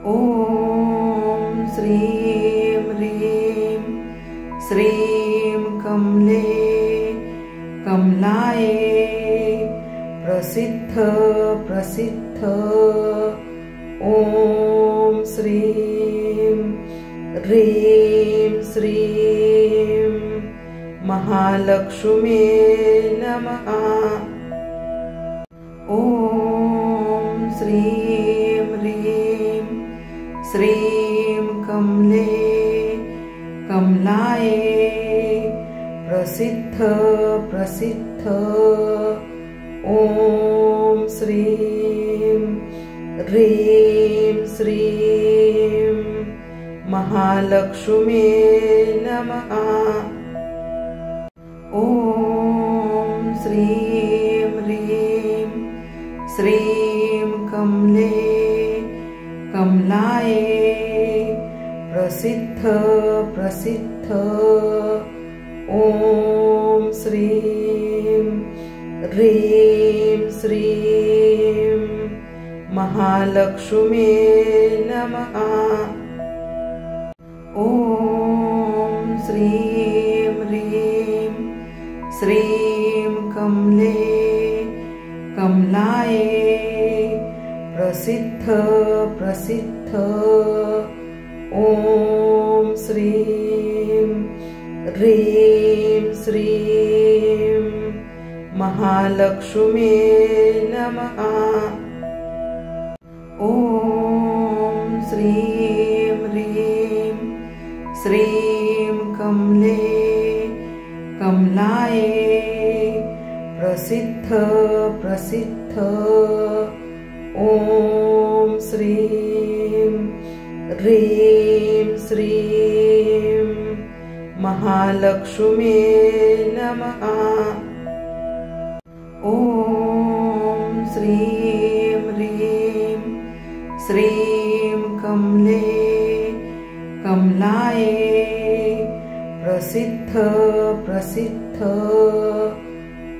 ॐ श्रीं ह्रीं श्रीं कमले कमलाये प्रसिद्ध प्रसिद्ध। ॐ श्रीं ह्रीं श्रीं महालक्ष्मी नमः। ॐ श्रीं ह्रीं श्रीं कमले कमलाये प्रसिद्ध प्रसिद्ध। ॐ श्रीं ह्रीं श्रीं महालक्ष्मी नमः। ॐ श्रीं ह्रीं श्रीं कमले कमलाये प्रसिद्ध प्रसिद्ध। ॐ श्रीं ह्रीं श्रीं महालक्ष्मी नमः। ॐ श्रीं ह्रीं श्रीं कमले कमलाये प्रसिद्ध प्रसिद्ध। ॐ श्रीं ह्रीं श्रीं महालक्ष्मी नमः। ॐ श्रीं ह्रीं श्रीं कमले कमलाये प्रसिद्ध प्रसिद्ध। ॐ श्रीं ह्रीं श्रीं महालक्ष्मी नमः। ॐ श्रीं ह्रीं श्रीं कमले कमलाये प्रसिद्ध प्रसिद्ध।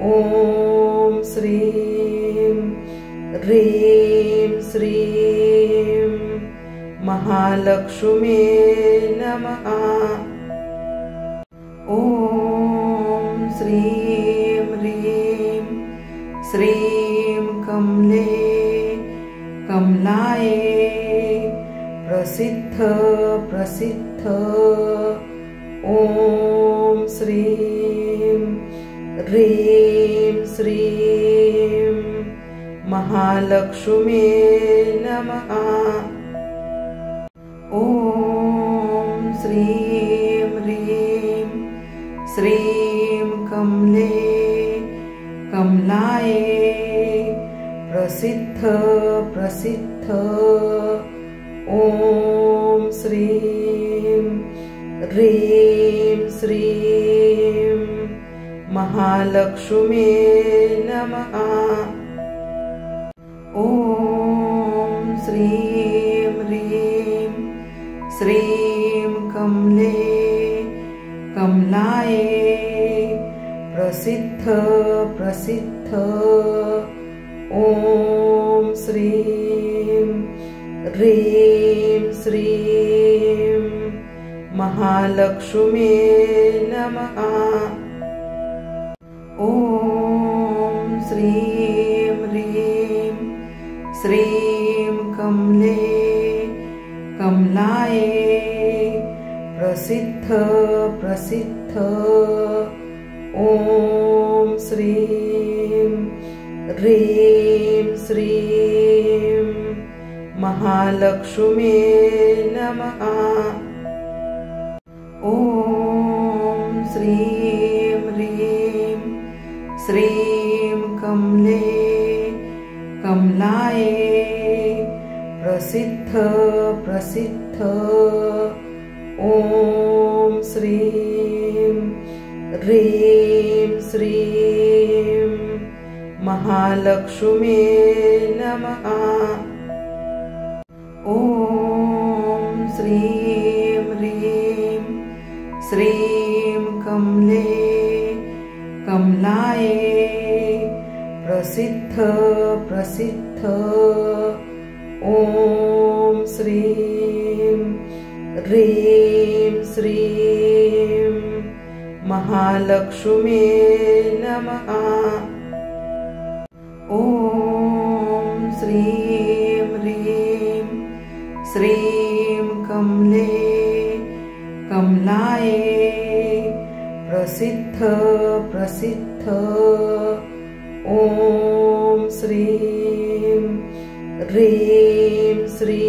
ॐ श्रीं ह्रीं श्रीं महालक्ष्मी नमः। ॐ श्रीं ह्रीं श्रीं कमले कमलाये प्रसिद्ध प्रसिद्ध। ॐ श्रीं ह्रीं श्रीं महालक्ष्मी नमः। ॐ श्रीं ह्रीं श्रीं कमले कमलाये प्रसिद्ध प्रसिद्ध। ॐ श्रीं ह्रीं श्रीं महालक्ष्मी नमः। ॐ श्रीं ह्रीं श्रीं कमले कमलाये प्रसिद्ध प्रसिद्ध। ॐ श्रीं ह्रीं श्रीं महालक्ष्मी नमः। ॐ श्रीं ह्रीं श्रीं कमले कमलाये प्रसिद्ध प्रसिद्ध। ॐ श्रीं ह्रीं श्रीं महालक्ष्मी नमः। ॐ श्रीं ह्रीं श्रीं कमले कमलाये प्रसिद्ध प्रसिद्ध। ॐ श्रीं ह्रीं श्रीं महालक्ष्मी नमः। ॐ श्रीं ह्रीं श्रीं कमले कमलाये प्रसिद्ध प्रसिद्ध। ॐ श्रीं ह्रीं श्रीं महालक्ष्मी नमः। ॐ श्रीं ह्रीं श्रीं कमले कमलाये प्रसिद्ध प्रसिद्ध। ॐ श्रीं ह्रीं श्रीं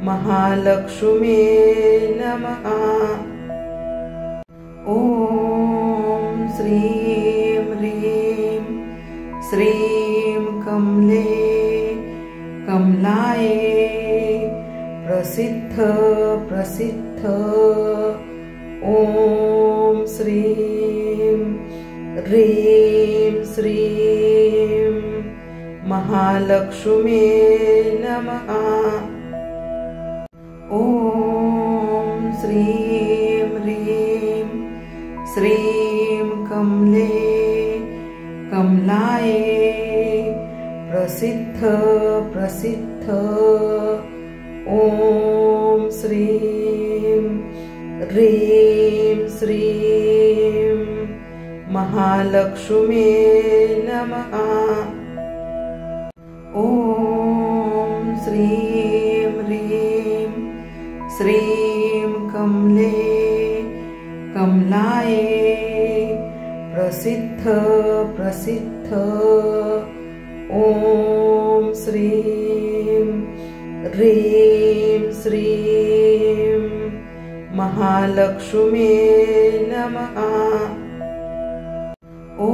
महालक्ष्मी नमः। ॐ श्रीं ह्रीं श्रीं कमले कमलाये प्रसिद्ध प्रसिद्ध। ॐ श्रीं ह्रीं श्रीं महालक्ष्मी नमः। ॐ श्रीं ह्रीं श्रीं कमले कमलाये प्रसिद्ध प्रसिद्ध। ॐ श्रीं ह्रीं श्रीं महालक्ष्मी नमः। ॐ श्रीं ह्रीं श्रीं कमले कमलाये प्रसिद्ध प्रसिद्ध। ॐ श्रीं ह्रीं श्रीं महालक्ष्मी नमः। ॐ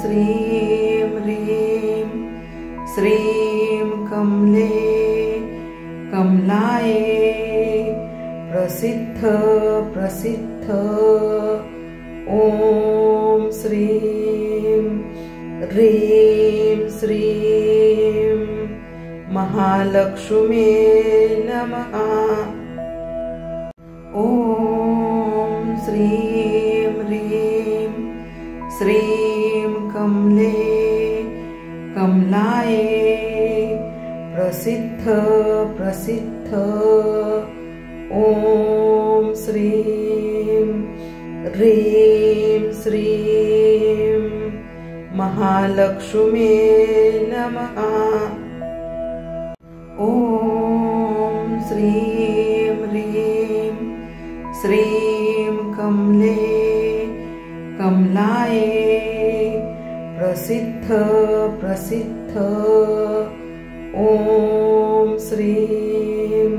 श्रीं ह्रीं श्रीं कमले कमलाये प्रसिद्ध प्रसिद्ध। ॐ श्रीं ह्रीं श्रीं महालक्ष्मी नमः। ॐ श्रीं ह्रीं श्रीं कमले कमलाये प्रसिद्ध प्रसिद्ध। ॐ श्रीं ह्रीं श्रीं महालक्ष्मी नमः। ॐ श्रीं ह्रीं श्रीं कमले कमलाये प्रसिद्ध प्रसिद्ध। ॐ श्रीं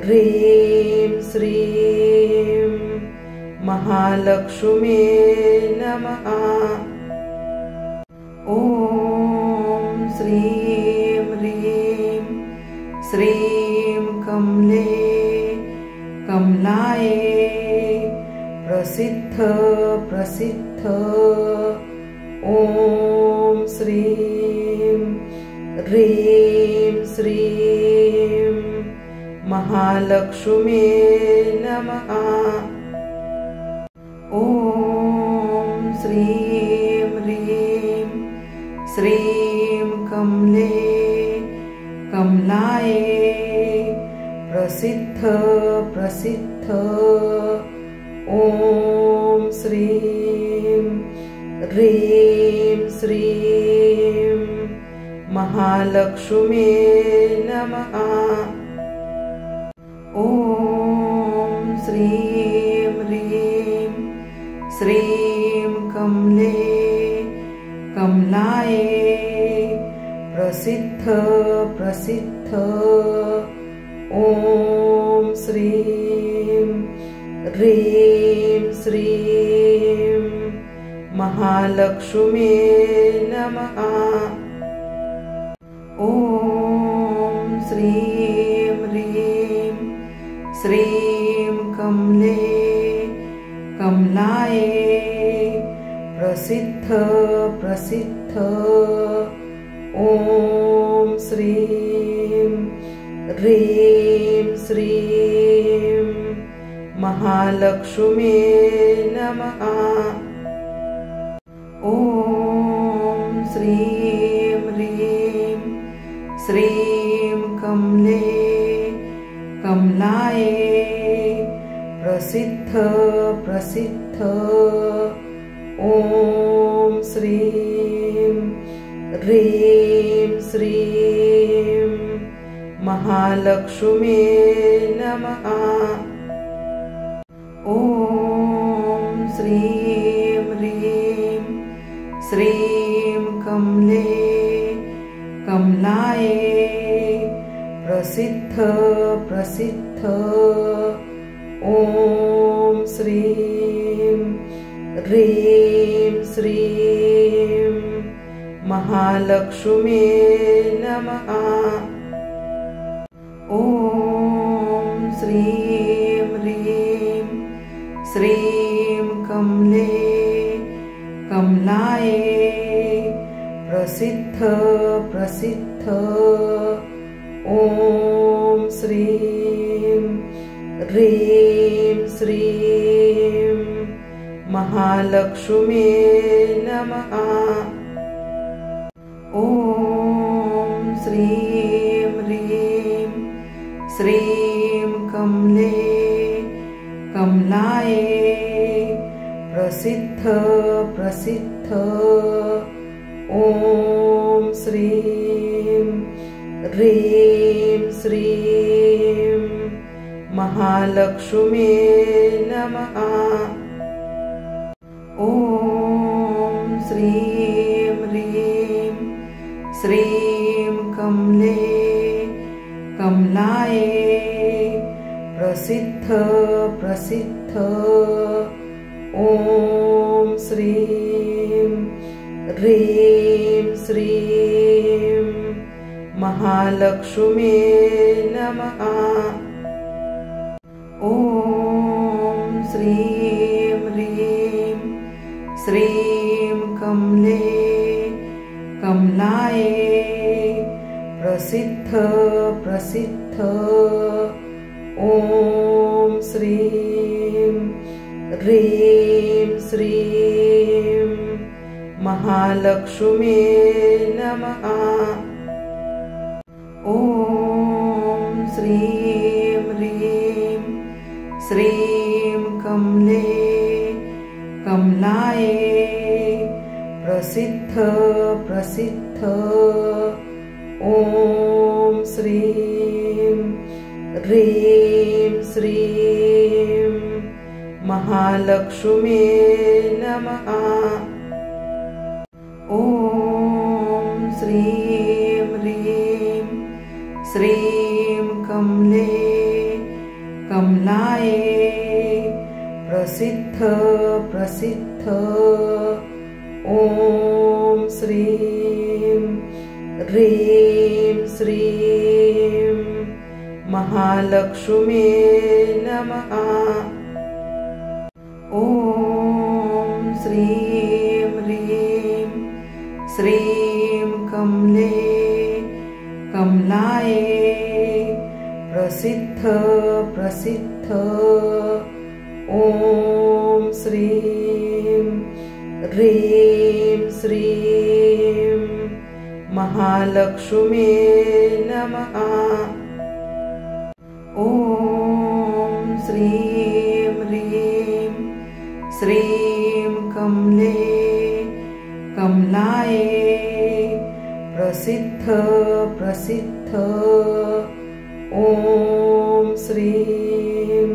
ह्रीं श्रीं महालक्ष्मी नमः। ॐ श्रीं ह्रीं श्रीं कमले कमलाये प्रसिद्ध प्रसिद्ध। ॐ श्रीं ह्रीं श्रीं महालक्ष्मी नमः। ॐ श्रीं ह्रीं श्रीं कमले कमलाये प्रसिद्ध प्रसिद्ध। ॐ श्रीं ह्रीं श्रीं महालक्ष्मी नमः। ॐ श्रीं ह्रीं श्रीं कमले कमलाये प्रसिद्ध प्रसिद्ध। ॐ श्रीं ह्रीं श्रीं महालक्ष्मी नमः। ॐ श्रीं ह्रीं श्रीं कमले कमलाये प्रसिद्ध प्रसिद्ध। ॐ श्रीं ह्रीं श्रीं महालक्ष्मी नमः। ॐ श्रीं ह्रीं श्रीं कमले कमलाये प्रसिद्ध प्रसिद्ध। ॐ श्रीं ह्रीं श्रीं महालक्ष्मी नमः। ॐ श्रीं ह्रीं श्रीं कमलाये प्रसिद्ध प्रसिद्ध। ॐ श्रीं ह्रीं श्रीं महालक्ष्मी नमः। ॐ श्रीं ह्रीं श्रीं कमलाये प्रसिद्ध प्रसिद्ध। ॐ श्रीं ह्रीं श्रीं महालक्ष्मी नमः। ॐ श्रीं ह्रीं श्रीं कमलाये प्रसिद्ध प्रसिद्ध। ॐ श्रीं ह्रीं श्रीं महालक्ष्मी नमः। ॐ श्रीं ह्रीं श्रीं कमलाये प्रसिद्ध प्रसिद्ध। ॐ श्रीं ह्रीं श्रीं महालक्ष्मी नमः। ॐ श्रीं ह्रीं श्रीं कमलाये प्रसिद्ध प्रसिद्ध। ॐ श्रीं ह्रीं श्रीं महालक्ष्मी नमः। ॐ श्रीं ह्रीं श्रीं कमलाये प्रसिद्ध प्रसिद्ध। ॐ श्रीं ह्रीं श्रीं महालक्ष्मी नमः। ॐ श्रीं ह्रीं श्रीं कमलाये प्रसिद्ध प्रसिद्ध। ॐ श्रीं ह्रीं श्रीं महालक्ष्मी नमः। ॐ श्रीं ह्रीं श्रीं कमलाये प्रसिद्ध प्रसिद्ध। ॐ श्रीं ह्रीं श्रीं महालक्ष्मी नमः। ॐ श्रीं ह्रीं श्रीं कमलाये प्रसिद्ध प्रसिद्ध। ॐ श्रीं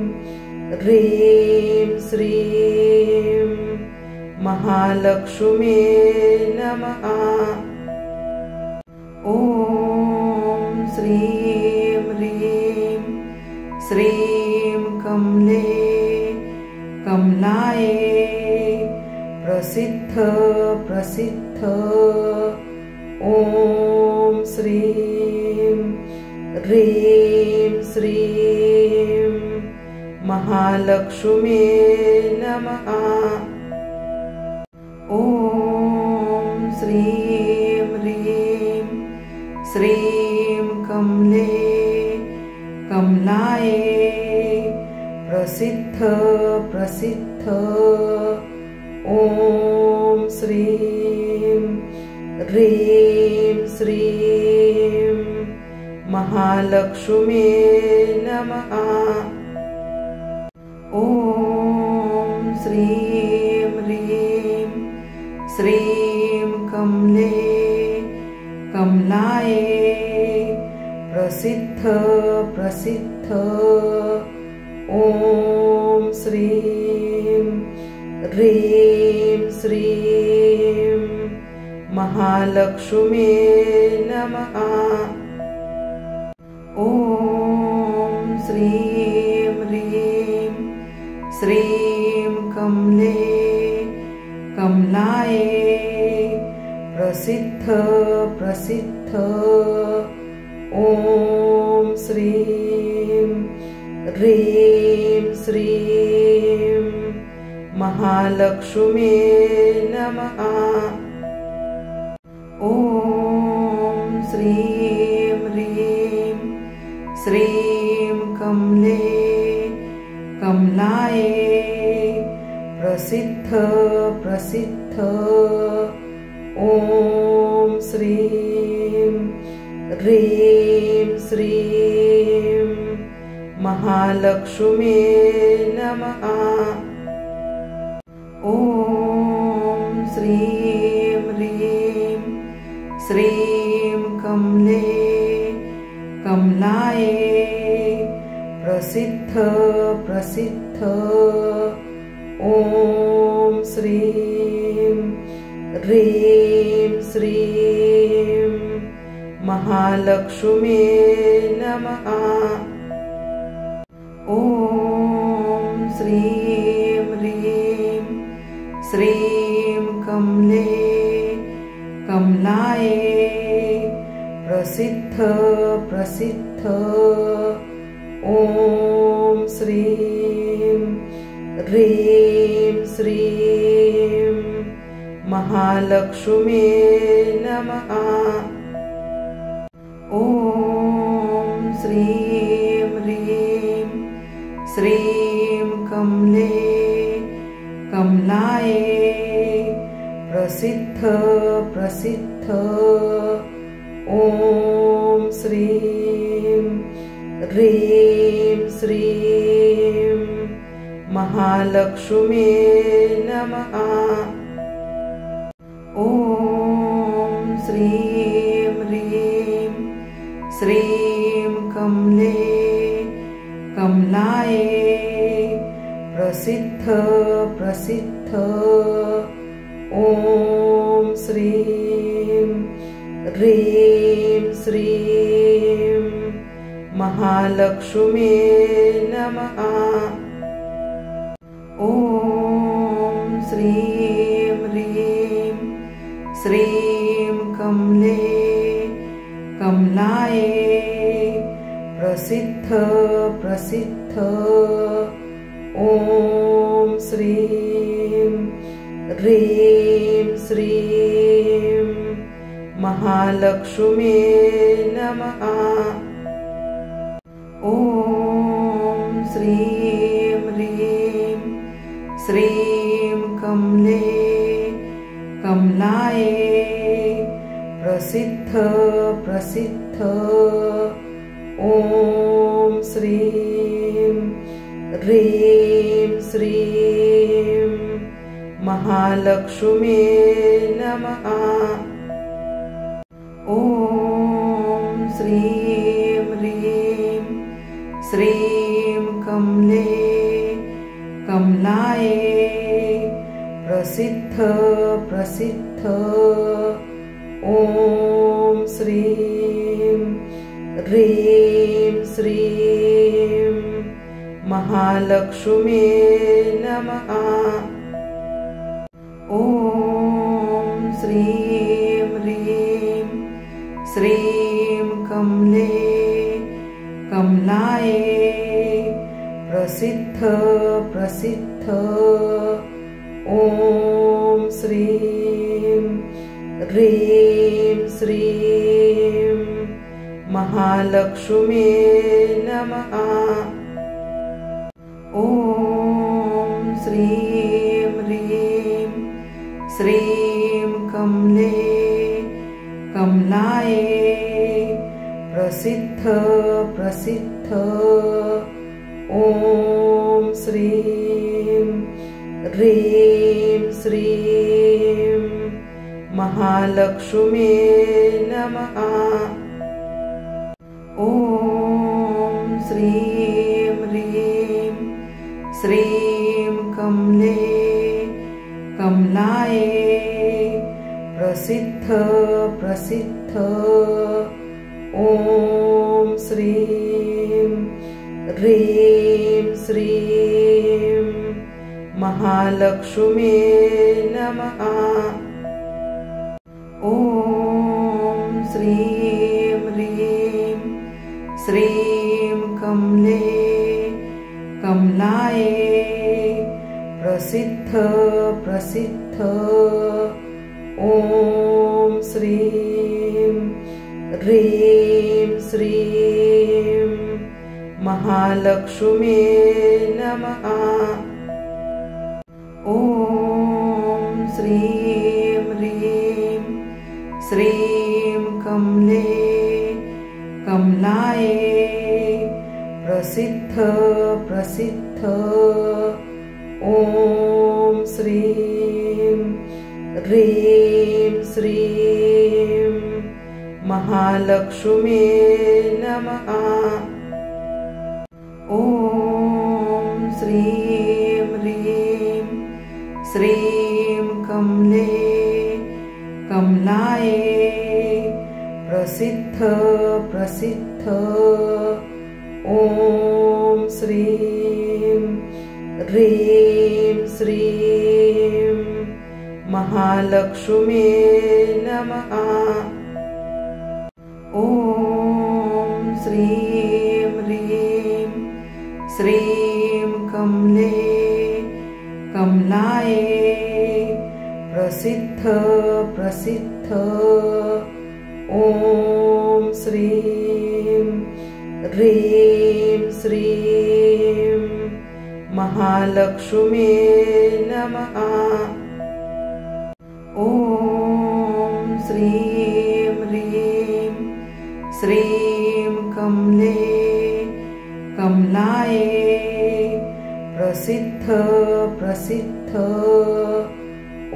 ह्रीं श्रीं महालक्ष्मी नमः। ॐ श्रीं ह्रीं श्रीं कमलाये प्रसिद्ध प्रसिद्ध। ॐ श्रीं ह्रीं श्रीं महालक्ष्मी नमः। ॐ श्रीं ह्रीं श्रीं कमलाये प्रसिद्ध प्रसिद्ध। ॐ श्रीं ह्रीं श्रीं महालक्ष्म्ये नमः। ॐ श्रीं ह्रीं श्रीं कमले कमलाये प्रसिद्ध प्रसिद्ध। ॐ श्रीं ह्रीं श्रीं महालक्ष्म्ये नमः। ॐ श्रीं ह्रीं श्रीं कमले कमलाये प्रसिद्ध प्रसिद्ध। ॐ श्रीं ह्रीं श्रीं महालक्ष्म्ये नमः। ॐ श्रीं ह्रीं श्रीं कमले कमलाये प्रसिद्ध प्रसिद्ध। ॐ श्रीं ह्रीं श्रीं महालक्ष्म्ये नमः। ॐ श्रीं ह्रीं श्रीं कमले कमलाये प्रसिद्ध प्रसिद्ध। ॐ श्रीं ह्रीं श्रीं महालक्ष्म्ये नमः। ॐ श्रीं ह्रीं श्रीं कमले कमलाये प्रसिद्ध प्रसिद्ध। ॐ श्रीं ह्रीं श्रीं महालक्ष्म्ये नमः। ॐ श्रीं ह्रीं श्रीं कमले कमलाये प्रसिद्ध प्रसिद्ध। ॐ श्रीं ह्रीं श्रीं महालक्ष्म्ये नमः। ॐ श्रीं ह्रीं श्रीं कमले कमलाये प्रसिद्ध प्रसिद्ध। ॐ श्रीं ह्रीं श्रीं महालक्ष्म्ये नमः। ॐ श्रीं ह्रीं श्रीं कमले कमलाये प्रसिद्ध प्रसिद्ध। ॐ श्रीं ह्रीं श्रीं महालक्ष्म्ये नमः। ॐ श्रीं ह्रीं श्रीं कमले कमलाये प्रसिद्ध प्रसिद्ध। ॐ श्रीं ह्रीं श्रीं महालक्ष्म्ये नमः। ॐ श्रीं ह्रीं श्रीं कमले कमलाये प्रसिद्ध प्रसिद्ध। ॐ श्रीं ह्रीं श्रीं महालक्ष्म्ये नमः। ॐ श्रीं ह्रीं श्रीं कमले कमलाये प्रसिद्ध प्रसिद्ध। ॐ श्रीं ह्रीं श्रीं महालक्ष्म्ये नमः। ॐ श्रीं ह्रीं श्रीं कमले कमलाये प्रसिद्ध प्रसिद्ध ॐ श्रीं ह्रीं श्रीं महालक्ष्मी नमः। ॐ श्रीं ह्रीं श्रीं कमले कमलाये प्रसिद्ध ॐ श्रीं ह्रीं श्रीं महालक्ष्मी नमः। ॐ श्रीं ह्रीं श्रीं कमले कमलाये प्रसिद्ध ॐ श्रीं ह्रीं श्रीं महालक्ष्मी नमः। ॐ श्रीं ह्रीं श्रीं कमले कमलाये प्रसिद्ध ॐ श्रीं ह्रीं श्रीं महालक्ष्मी नमः। ॐ श्रीं ह्रीं श्रीं कमले कमलाये प्रसिद्ध ॐ श्रीं ह्रीं श्रीं महालक्ष्मी नमः। ॐ श्रीं ह्रीं श्रीं कमले कमलाये प्रसिद्ध ॐ श्रीं ह्रीं श्रीं महालक्ष्मी नमः। ॐ श्रीं ह्रीं श्रीं कमले कमलाये प्रसिद्ध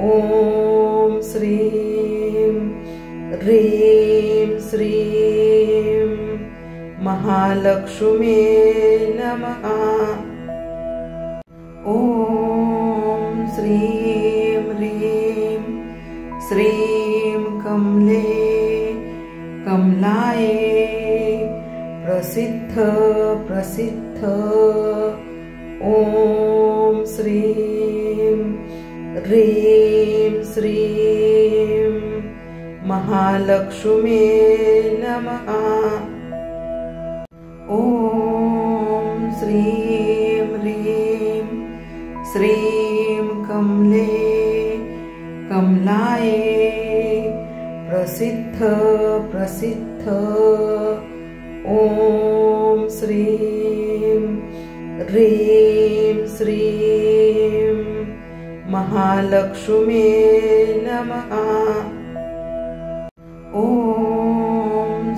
ॐ श्रीं ह्रीं श्रीं महालक्ष्मी नमः। ॐ श्रीं ह्रीं श्रीं कमले कमलाये प्रसिद्ध ॐ श्रीं ह्रीं श्रीं महालक्ष्मी नमः। ॐ श्रीं ह्रीं श्रीं कमले कमलाये प्रसिद्ध ॐ श्रीं ह्रीं श्रीं महालक्ष्मी नमः। ॐ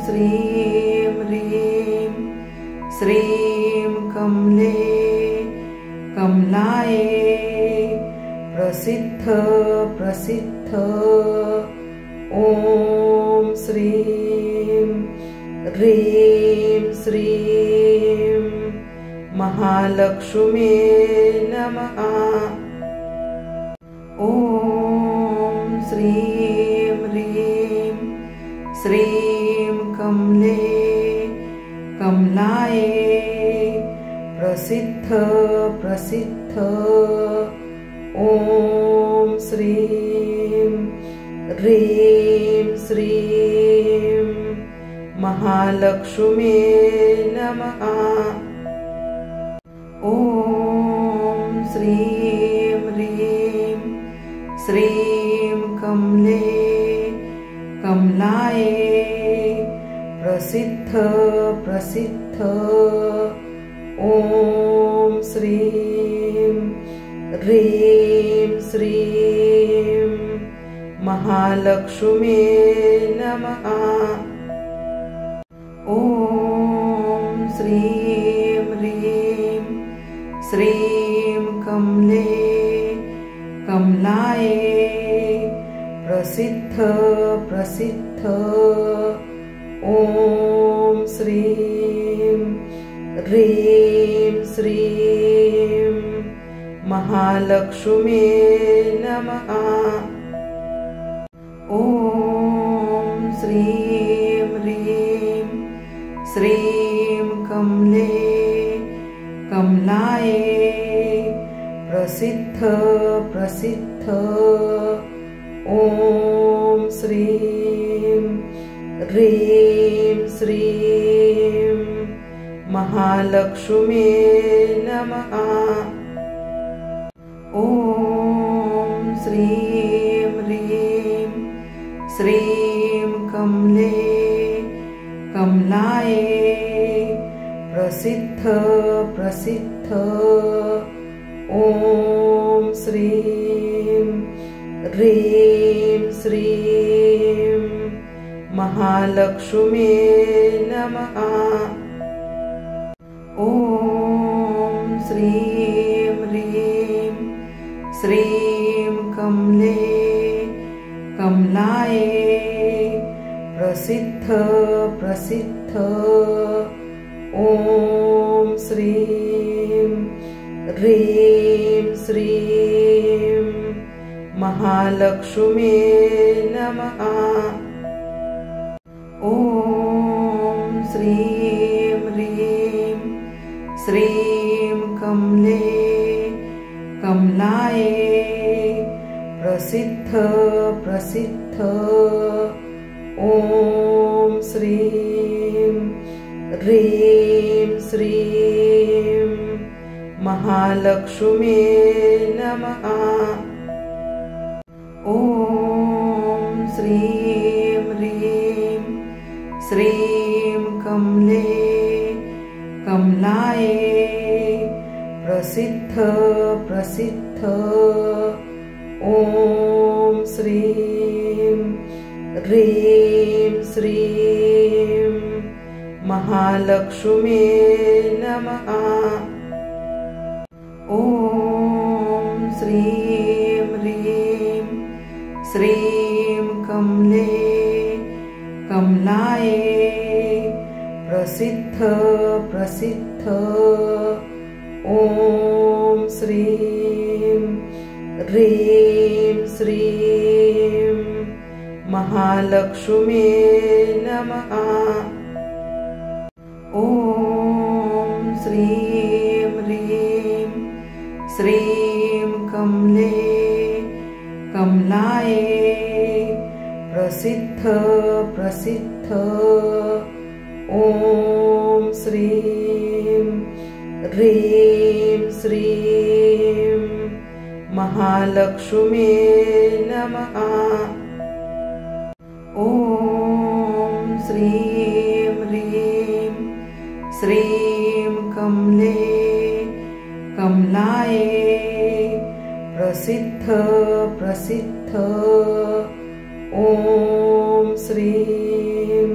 श्रीं ह्रीं श्रीं कमले कमलाये प्रसिद्ध ॐ श्रीं ह्रीं श्रीं महालक्ष्मी नमः। ॐ श्रीं ह्रीं श्रीं कमले कमलाये प्रसिद्ध ॐ श्रीं ह्रीं श्रीं महालक्ष्मी नमः। ॐ श्रीं ह्रीं श्रीं कमले कमलाये प्रसिद्ध ॐ श्रीं ह्रीं श्रीं महालक्ष्मी नमः। ॐ श्रीं ह्रीं श्रीं कमले कमलाये प्रसिद्ध प्रसिद्ध ॐ श्रीं ह्रीं श्रीं महालक्ष्मी नमः। ॐ श्रीं ह्रीं श्रीं कमले कमलाये प्रसिद्ध प्रसिद्ध ॐ श्रीं ह्रीं श्रीं महालक्ष्मी नमः। ॐ श्रीं ह्रीं श्रीं कमले कमलाये प्रसिद्ध प्रसिद्ध ॐ श्रीं ह्रीं श्रीं महालक्ष्मी नमः। ॐ श्रीं ह्रीं श्रीं कमले कमलाये प्रसिद्ध प्रसिद्ध ॐ श्रीं ह्रीं श्रीं महालक्ष्मी नमः। ॐ श्रीं ह्रीं श्रीं कमले कमलाये प्रसिद्ध प्रसिद्ध ॐ श्रीं ह्रीं श्रीं महालक्ष्मी नमः। ॐ श्रीं ह्रीं श्रीं कमले कमलाये प्रसिद्ध प्रसिद्ध ॐ श्रीं ह्रीं श्रीं महालक्ष्मी नमः। ॐ श्रीं ह्रीं श्रीं कमले कमलाये प्रसिद्ध प्रसिद्ध ॐ श्रीं ह्रीं श्रीं महालक्ष्मी नमः। ॐ श्रीं ह्रीं श्रीं कमले कमलाये प्रसिद्ध प्रसिद्ध ॐ श्रीं ह्रीं श्रीं महालक्ष्मी नमः। ॐ श्रीं ह्रीं श्रीं कमले कमलाये प्रसिद्ध प्रसिद्ध ॐ श्रीं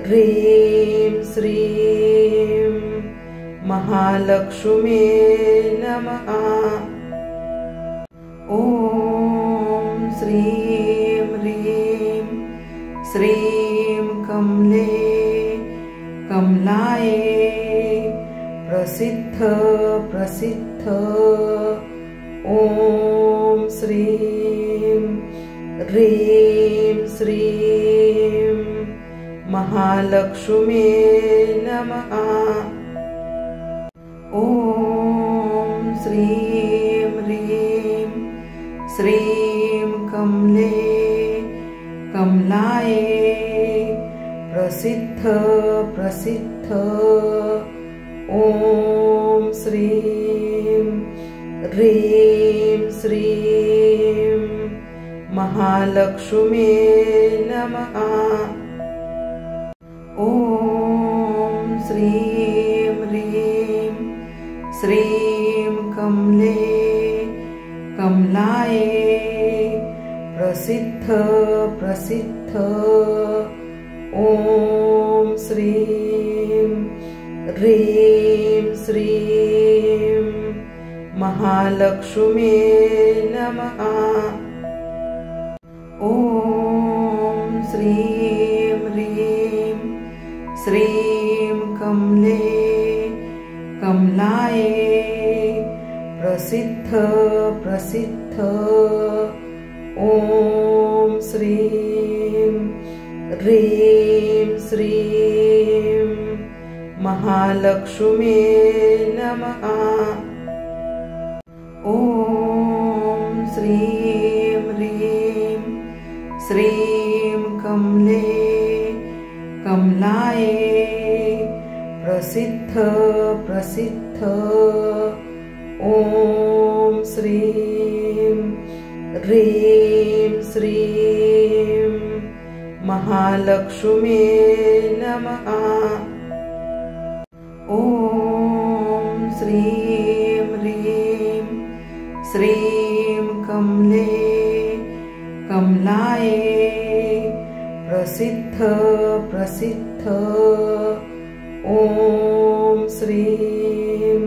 ह्रीं श्रीं महालक्ष्मी नमः। ॐ श्रीं ह्रीं श्रीं कमले कमलाये प्रसिद्ध प्रसिद्ध ॐ श्रीं ह्रीं श्रीं महालक्ष्मी नमः। ॐ श्रीं ह्रीं श्रीं कमले कमलाये प्रसिद्ध प्रसिद्ध ॐ श्रीं ह्रीं श्रीं महालक्ष्मी नमः। ॐ श्रीं ह्रीं श्रीं कमले कमलाये प्रसिद्ध प्रसिद्ध ॐ श्रीं ह्रीं श्रीं महालक्ष्म्यै नमः। ॐ श्रीं ह्रीं श्रीं कमलायै प्रसिद्ध ॐ श्रीं ह्रीं श्रीं महालक्ष्म्यै नमः। ॐ श्रीं ह्रीं श्रीं कमलायै प्रसिद्ध ॐ श्रीं ह्रीं श्रीं महालक्ष्म्यै नमः। ॐ श्रीं ह्रीं श्रीं कमलायै प्रसिद्ध ॐ श्रीं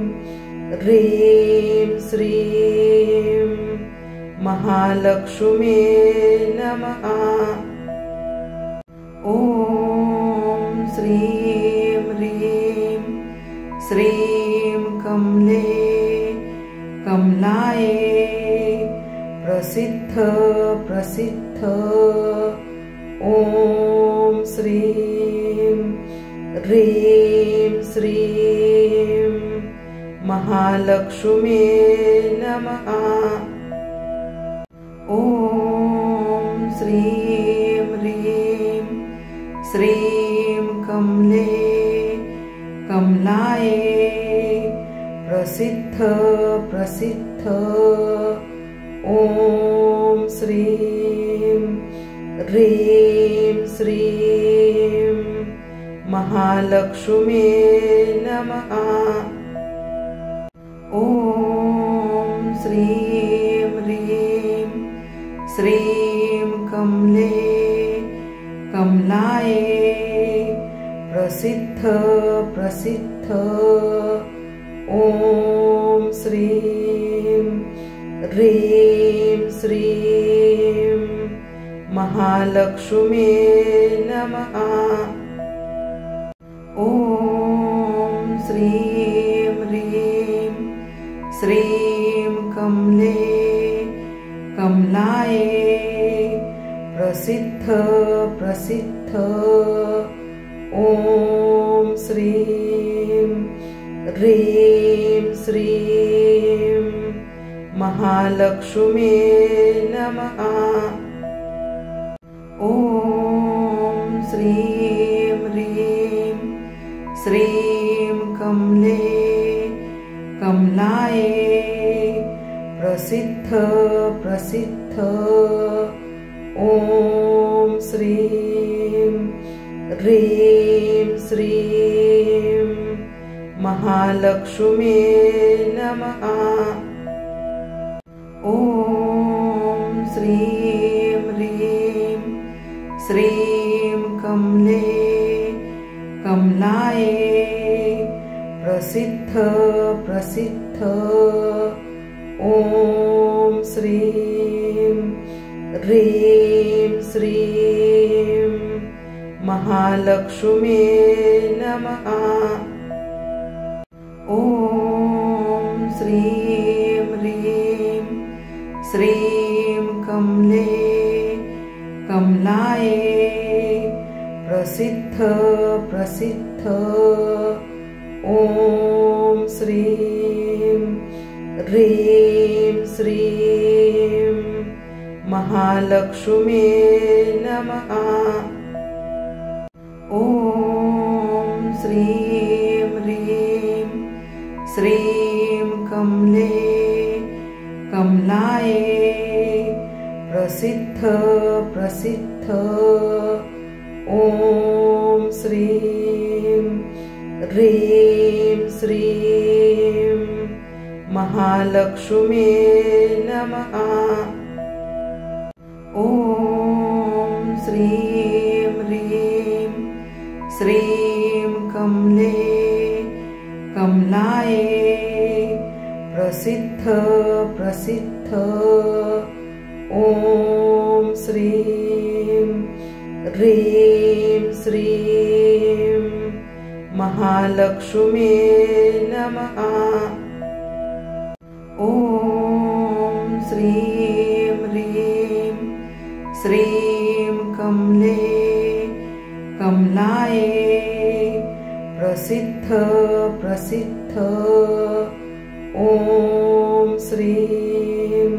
ह्रीं श्रीं महालक्ष्म्यै नमः। ॐ श्रीं ह्रीं श्रीं कमलायै प्रसिद्ध ॐ श्रीं ह्रीं श्रीं महालक्ष्म्यै नमः। ॐ श्रीं ह्रीं श्रीं कमलायै प्रसिद्ध ॐ श्रीं ह्रीं श्रीं महालक्ष्म्यै नमः। ॐ श्रीं ह्रीं श्रीं कमलायै प्रसिद्ध ॐ श्रीं ह्रीं श्रीं महालक्ष्म्यै नमः। ॐ श्रीं ह्रीं श्रीं कमलायै प्रसिद्ध ॐ श्रीं ह्रीं श्रीं महालक्ष्म्यै नमः। ॐ श्रीं ह्रीं श्रीं कमलायै प्रसिद्ध ॐ श्रीं ह्रीं श्रीं महालक्ष्म्यै नमः। ॐ श्रीं ह्रीं श्रीं कमलायै प्रसिद्ध ॐ श्रीं ह्रीं श्रीं महालक्ष्म्यै नमः। ॐ श्रीं ह्रीं श्रीं कमलायै प्रसिद्ध ॐ श्रीं ह्रीं श्रीं महालक्ष्म्यै नमः। ॐ श्रीं ह्रीं श्रीं कमलायै प्रसिद्ध ॐ श्रीं ह्रीं श्रीं महालक्ष्म्यै नमः। ॐ श्रीं ह्रीं श्रीं कमलाये प्रसिद्ध प्रसिद्ध। ॐ श्रीं ह्रीं श्रीं महालक्ष्मी नमः। ॐ श्रीं ह्रीं श्रीं कमलाये प्रसिद्ध प्रसिद्ध। ॐ श्रीं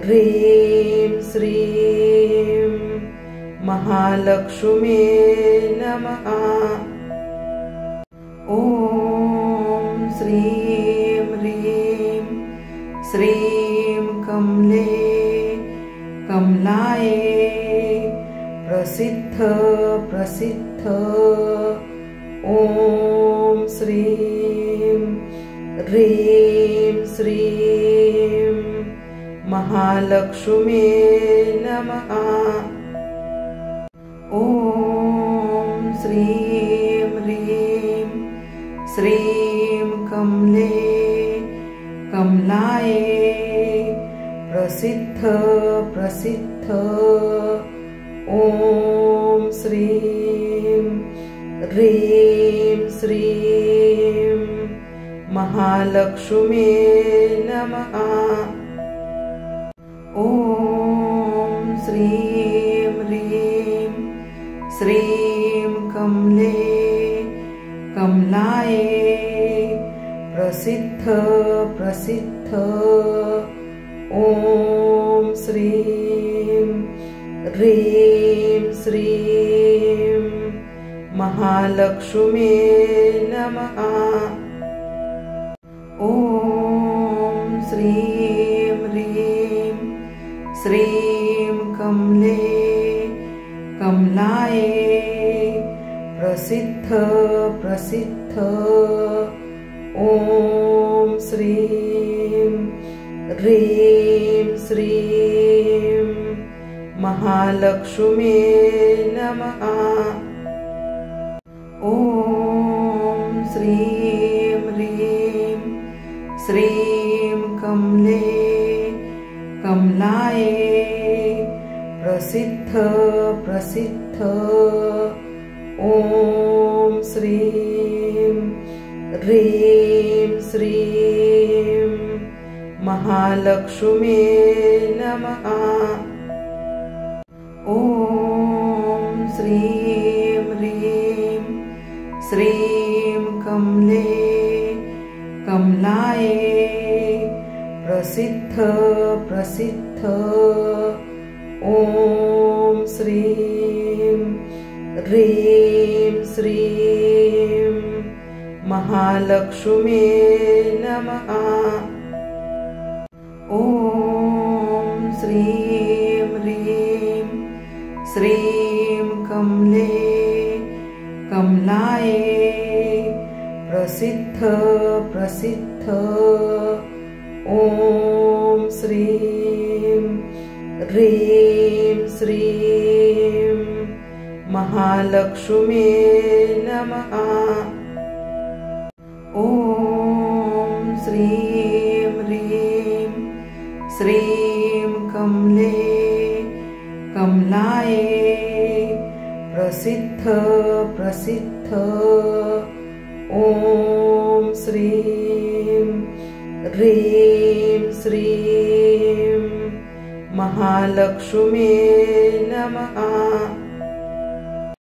ह्रीं श्रीं महालक्ष्मी नमः। ॐ श्रीं ह्रीं श्रीं कमलाये प्रसिद्ध प्रसिद्ध। ॐ श्रीं ह्रीं श्रीं महालक्ष्मी नमः। ॐ श्रीं ह्रीं श्रीं कमलाये प्रसिद्ध प्रसिद्ध। ॐ श्रीं ह्रीं श्रीं महालक्ष्मी नमः। ॐ श्रीं ह्रीं श्रीं कमलाये प्रसिद्ध प्रसिद्ध। ॐ श्रीं ह्रीं श्रीं महालक्ष्मी नमः। ॐ श्रीं ह्रीं श्रीं कमलाये प्रसिद्ध प्रसिद्ध। ॐ श्रीं ह्रीं श्रीं महालक्ष्मी नमः। ॐ श्रीं ह्रीं श्रीं कमलाये प्रसिद्ध प्रसिद्ध। ॐ श्रीं ह्रीं श्रीं महालक्ष्मी नमः। ॐ श्रीं ह्रीं श्रीं कमलाये प्रसिद्ध प्रसिद्ध। ॐ श्रीं ह्रीं श्रीं महालक्ष्मी नमः। ॐ श्रीं ह्रीं श्रीं कमलाये प्रसिद्ध प्रसिद्ध। ॐ श्रीं ह्रीं श्रीं महालक्ष्मी नमः। ॐ श्रीं ह्रीं श्रीं कमलाये प्रसिद्ध प्रसिद्ध। ॐ श्रीं ह्रीं श्रीं महालक्ष्मी नमः।